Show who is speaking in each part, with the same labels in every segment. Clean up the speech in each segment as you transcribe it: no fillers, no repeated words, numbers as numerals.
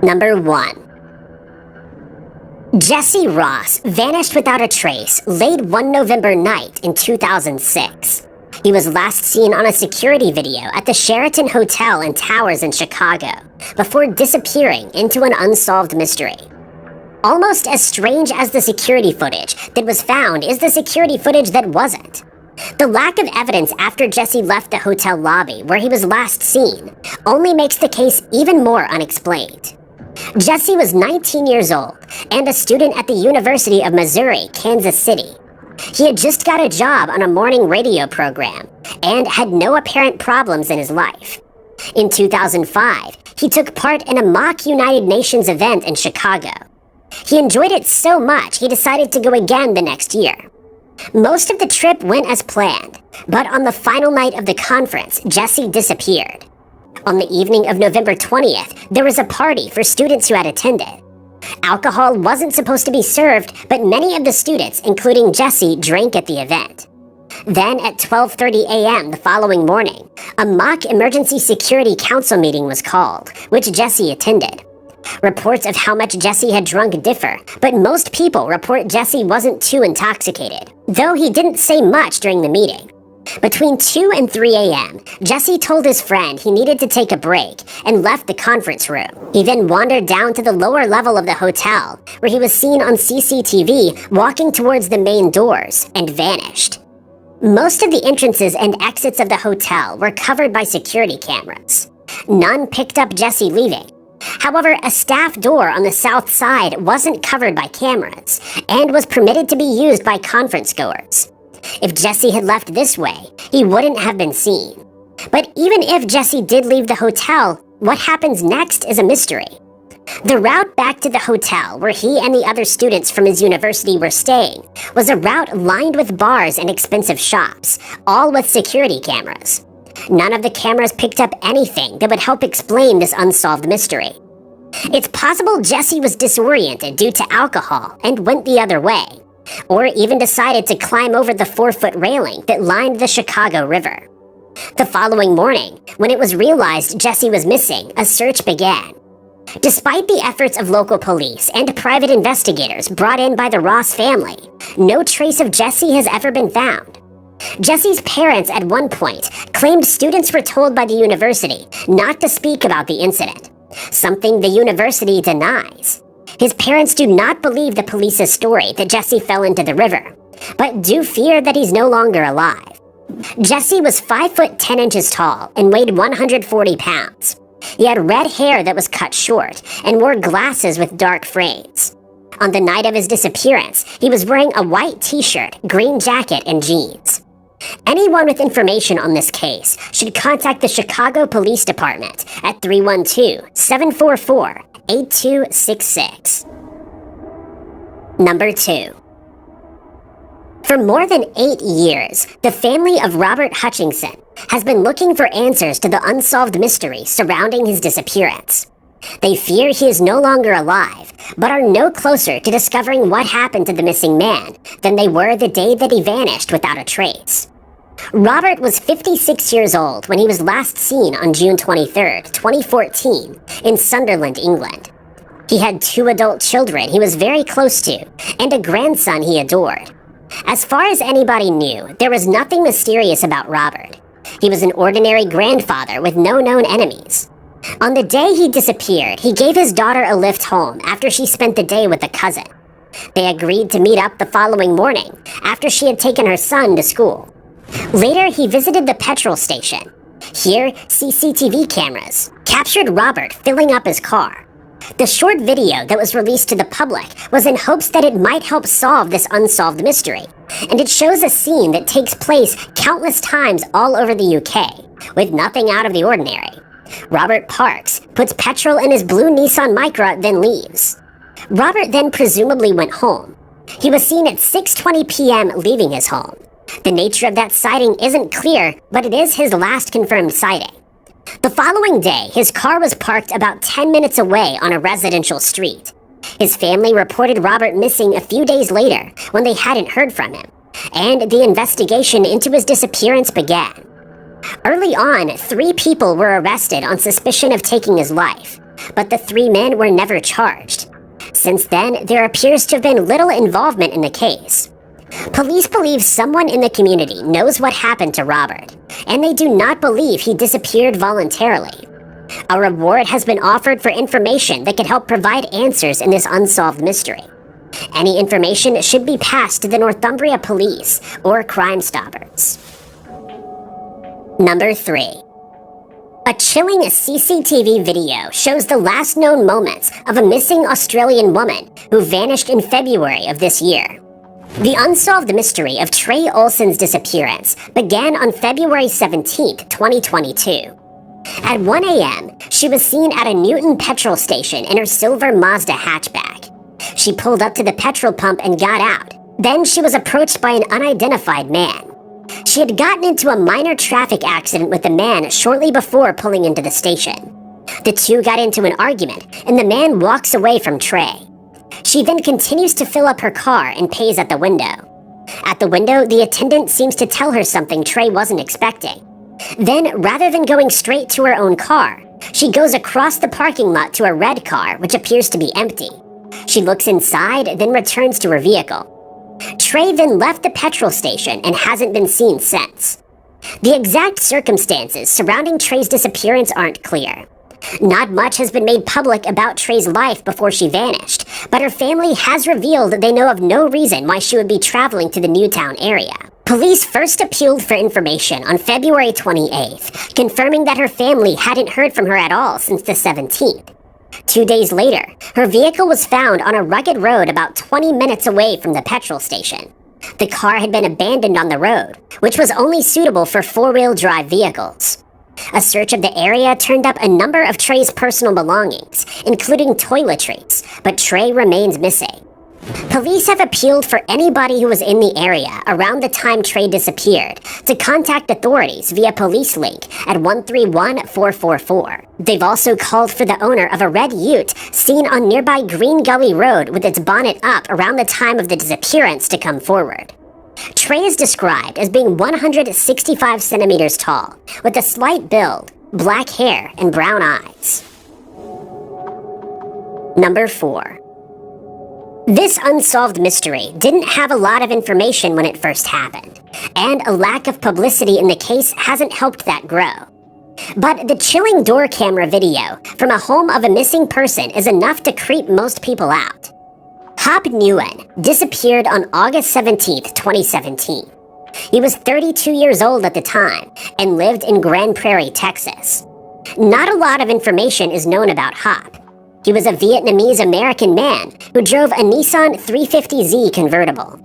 Speaker 1: Number 1. Jesse Ross vanished without a trace late one November night in 2006. He was last seen on a security video at the Sheraton Hotel and Towers in Chicago, before disappearing into an unsolved mystery. Almost as strange as the security footage that was found is the security footage that wasn't. The lack of evidence after Jesse left the hotel lobby where he was last seen only makes the case even more unexplained. Jesse was 19 years old and a student at the University of Missouri, Kansas City. He had just got a job on a morning radio program and had no apparent problems in his life. In 2005, he took part in a mock United Nations event in Chicago. He enjoyed it so much he decided to go again the next year. Most of the trip went as planned, but on the final night of the conference, Jesse disappeared. On the evening of November 20th, there was a party for students who had attended. Alcohol wasn't supposed to be served, but many of the students, including Jesse, drank at the event. Then at 12:30 a.m. the following morning, a mock emergency security council meeting was called, which Jesse attended. Reports of how much Jesse had drunk differ, but most people report Jesse wasn't too intoxicated, though he didn't say much during the meeting. Between 2 and 3 a.m., Jesse told his friend he needed to take a break and left the conference room. He then wandered down to the lower level of the hotel, where he was seen on CCTV walking towards the main doors, and vanished. Most of the entrances and exits of the hotel were covered by security cameras. None picked up Jesse leaving. However, a staff door on the south side wasn't covered by cameras and was permitted to be used by conference goers. If Jesse had left this way, he wouldn't have been seen. But even if Jesse did leave the hotel, what happens next is a mystery. The route back to the hotel where he and the other students from his university were staying was a route lined with bars and expensive shops, all with security cameras. None of the cameras picked up anything that would help explain this unsolved mystery. It's possible Jesse was disoriented due to alcohol and went the other way, or even decided to climb over the 4-foot railing that lined the Chicago River. The following morning, when it was realized Jesse was missing, a search began. Despite the efforts of local police and private investigators brought in by the Ross family, no trace of Jesse has ever been found. Jesse's parents at one point claimed students were told by the university not to speak about the incident, something the university denies. His parents do not believe the police's story that Jesse fell into the river, but do fear that he's no longer alive. Jesse was 5 foot 10 inches tall and weighed 140 pounds. He had red hair that was cut short and wore glasses with dark frames. On the night of his disappearance, he was wearing a white t-shirt, green jacket, and jeans. Anyone with information on this case should contact the Chicago Police Department at 312-744-8266. Number 2. For more than 8 years, the family of Robert Hutchinson has been looking for answers to the unsolved mystery surrounding his disappearance. They fear he is no longer alive, but are no closer to discovering what happened to the missing man than they were the day that he vanished without a trace. Robert was 56 years old when he was last seen on June 23, 2014, in Sunderland, England. He had 2 adult children he was very close to, and a grandson he adored. As far as anybody knew, there was nothing mysterious about Robert. He was an ordinary grandfather with no known enemies. On the day he disappeared, he gave his daughter a lift home after she spent the day with a cousin. They agreed to meet up the following morning after she had taken her son to school. Later, he visited the petrol station. Here, CCTV cameras captured Robert filling up his car. The short video that was released to the public was in hopes that it might help solve this unsolved mystery, and it shows a scene that takes place countless times all over the UK, with nothing out of the ordinary. Robert parks, puts petrol in his blue Nissan Micra, then leaves. Robert then presumably went home. He was seen at 6:20 p.m. leaving his home. The nature of that sighting isn't clear, but it is his last confirmed sighting. The following day, his car was parked about 10 minutes away on a residential street. His family reported Robert missing a few days later when they hadn't heard from him, and the investigation into his disappearance began. Early on, 3 people were arrested on suspicion of taking his life. but the three men were never charged. Since then, there appears to have been little involvement in the case. Police believe someone in the community knows what happened to Robert, and they do not believe he disappeared voluntarily. A reward has been offered for information that could help provide answers in this unsolved mystery. Any information should be passed to the Northumbria Police or Crime Stoppers. Number 3. A chilling CCTV video shows the last known moments of a missing Australian woman who vanished in February of this year. The unsolved mystery of Trey Olson's disappearance began on February 17, 2022. At 1 a.m., she was seen at a Newton petrol station in her silver Mazda hatchback. She pulled up to the petrol pump and got out. Then she was approached by an unidentified man. She had gotten into a minor traffic accident with the man shortly before pulling into the station. The two got into an argument, and the man walks away from Trey. She then continues to fill up her car and pays at the window. At the window, the attendant seems to tell her something Trey wasn't expecting. Then, rather than going straight to her own car, she goes across the parking lot to a red car, which appears to be empty. She looks inside, then returns to her vehicle. Trey then left the petrol station and hasn't been seen since. The exact circumstances surrounding Trey's disappearance aren't clear. Not much has been made public about Trey's life before she vanished, but her family has revealed they know of no reason why she would be traveling to the Newtown area. Police first appealed for information on February 28th, confirming that her family hadn't heard from her at all since the 17th. 2 days later, her vehicle was found on a rugged road about 20 minutes away from the petrol station. The car had been abandoned on the road, which was only suitable for four-wheel drive vehicles. A search of the area turned up a number of Trey's personal belongings, including toiletries, but Trey remains missing. Police have appealed for anybody who was in the area around the time Trey disappeared to contact authorities via police link at 131-444. They've also called for the owner of a red ute seen on nearby Green Gully Road with its bonnet up around the time of the disappearance to come forward. Trey is described as being 165 centimeters tall, with a slight build, black hair, and brown eyes. Number 4. This unsolved mystery didn't have a lot of information when it first happened, and a lack of publicity in the case hasn't helped that grow. But the chilling door camera video from a home of a missing person is enough to creep most people out. Hop Nguyen disappeared on August 17, 2017. He was 32 years old at the time and lived in Grand Prairie, Texas. Not a lot of information is known about Hop. He was a Vietnamese-American man who drove a Nissan 350Z convertible.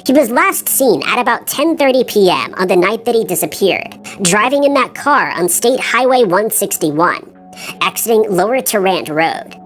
Speaker 1: He was last seen at about 10:30 p.m. on the night that he disappeared, driving in that car on State Highway 161, exiting Lower Tarrant Road.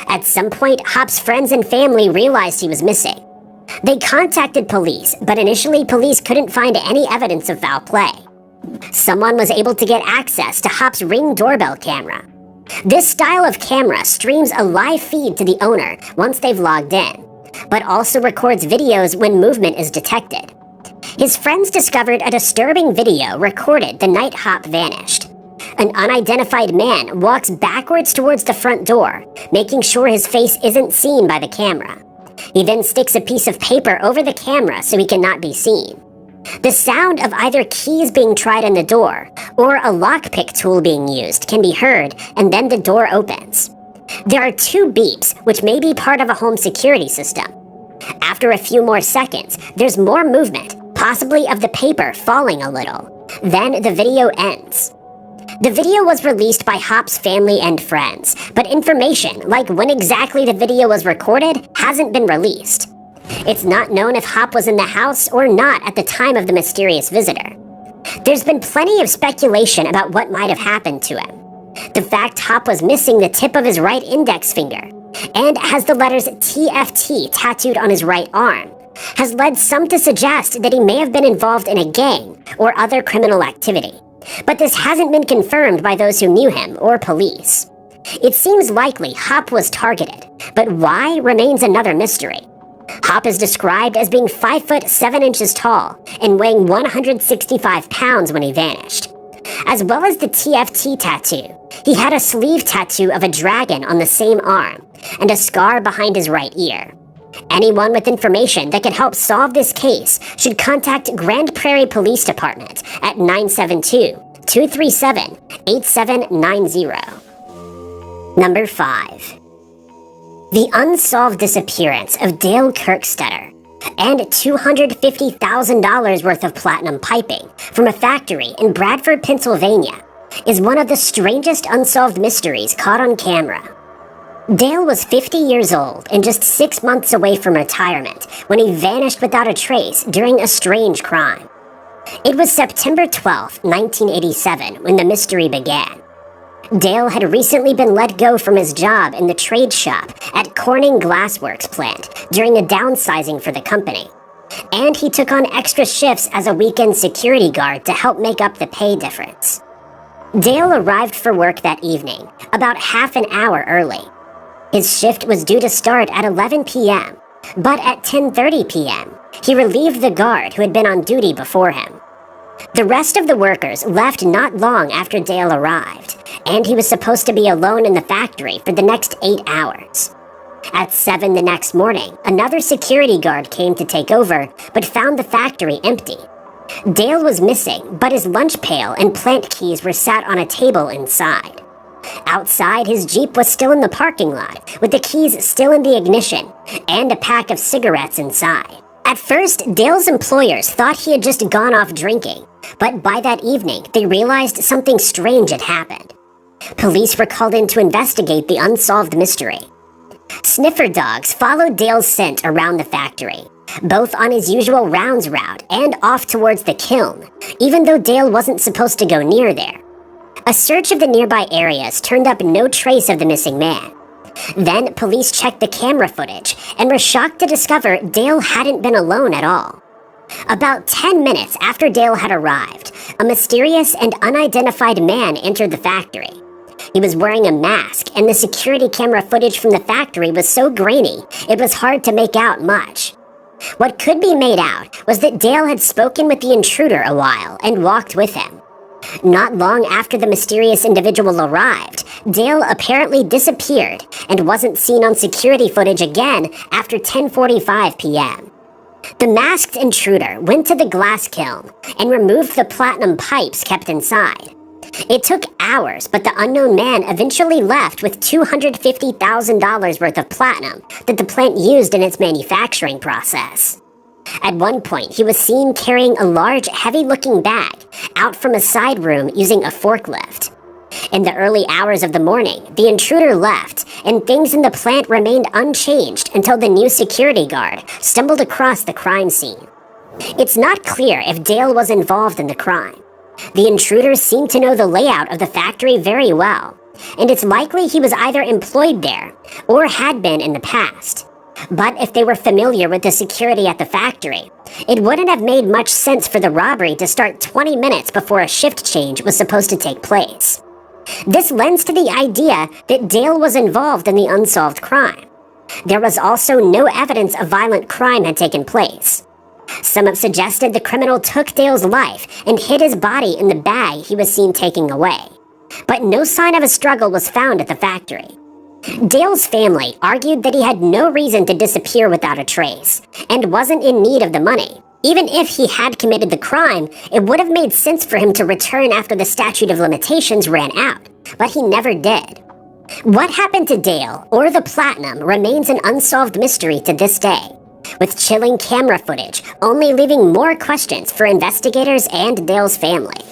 Speaker 1: At some point, Hop's friends and family realized he was missing. They contacted police, but initially police couldn't find any evidence of foul play. Someone was able to get access to Hop's Ring doorbell camera. This style of camera streams a live feed to the owner once they've logged in, but also records videos when movement is detected. His friends discovered a disturbing video recorded the night Hop vanished. An unidentified man walks backwards towards the front door, making sure his face isn't seen by the camera. He then sticks a piece of paper over the camera so he cannot be seen. The sound of either keys being tried on the door or a lockpick tool being used can be heard, and then the door opens. There are 2 beeps, which may be part of a home security system. After a few more seconds, there's more movement, possibly of the paper falling a little. Then the video ends. The video was released by Hop's family and friends, but information, like when exactly the video was recorded, hasn't been released. It's not known if Hop was in the house or not at the time of the mysterious visitor. There's been plenty of speculation about what might have happened to him. The fact Hop was missing the tip of his right index finger and has the letters TFT tattooed on his right arm has led some to suggest that he may have been involved in a gang or other criminal activity. But this hasn't been confirmed by those who knew him or police. It seems likely Hop was targeted, but why remains another mystery. Hop is described as being 5 foot 7 inches tall and weighing 165 pounds when he vanished. As well as the TFT tattoo, He had a sleeve tattoo of a dragon on the same arm, and a scar behind his right ear. Anyone with information that could help solve this case should contact Grand Prairie Police Department at 972-237-8790. Number 5. The unsolved disappearance of Dale Kirkstetter and $250,000 worth of platinum piping from a factory in Bradford, Pennsylvania, is one of the strangest unsolved mysteries caught on camera. Dale was 50 years old and just 6 months away from retirement when he vanished without a trace during a strange crime. It was September 12, 1987, when the mystery began. Dale had recently been let go from his job in the trade shop at Corning Glassworks plant during a downsizing for the company, and he took on extra shifts as a weekend security guard to help make up the pay difference. Dale arrived for work that evening, about half an hour early. His shift was due to start at 11 p.m., but at 10:30 p.m., he relieved the guard who had been on duty before him. The rest of the workers left not long after Dale arrived, and he was supposed to be alone in the factory for the next 8 hours. At 7 the next morning, another security guard came to take over, but found the factory empty. Dale was missing, but his lunch pail and plant keys were sat on a table inside. Outside, his Jeep was still in the parking lot, with the keys still in the ignition, and a pack of cigarettes inside. At first, Dale's employers thought he had just gone off drinking, but by that evening, they realized something strange had happened. Police were called in to investigate the unsolved mystery. Sniffer dogs followed Dale's scent around the factory, both on his usual rounds route and off towards the kiln, even though Dale wasn't supposed to go near there. A search of the nearby areas turned up no trace of the missing man. Then, police checked the camera footage and were shocked to discover Dale hadn't been alone at all. About 10 minutes after Dale had arrived, a mysterious and unidentified man entered the factory. He was wearing a mask, and the security camera footage from the factory was so grainy, it was hard to make out much. What could be made out was that Dale had spoken with the intruder a while and walked with him. Not long after the mysterious individual arrived, Dale apparently disappeared and wasn't seen on security footage again after 10:45 p.m. The masked intruder went to the glass kiln and removed the platinum pipes kept inside. It took hours, but the unknown man eventually left with $250,000 worth of platinum that the plant used in its manufacturing process. At one point, he was seen carrying a large, heavy-looking bag out from a side room using a forklift. In the early hours of the morning, the intruder left, and things in the plant remained unchanged until the new security guard stumbled across the crime scene. It's not clear if Dale was involved in the crime. The intruder seemed to know the layout of the factory very well, and it's likely he was either employed there or had been in the past. But if they were familiar with the security at the factory, it wouldn't have made much sense for the robbery to start 20 minutes before a shift change was supposed to take place. This lends to the idea that Dale was involved in the unsolved crime. There was also no evidence of violent crime had taken place. Some have suggested the criminal took Dale's life and hid his body in the bag he was seen taking away. But no sign of a struggle was found at the factory. Dale's family argued that he had no reason to disappear without a trace, and wasn't in need of the money. Even if he had committed the crime, it would have made sense for him to return after the statute of limitations ran out, but he never did. What happened to Dale, or the platinum, remains an unsolved mystery to this day, with chilling camera footage only leaving more questions for investigators and Dale's family.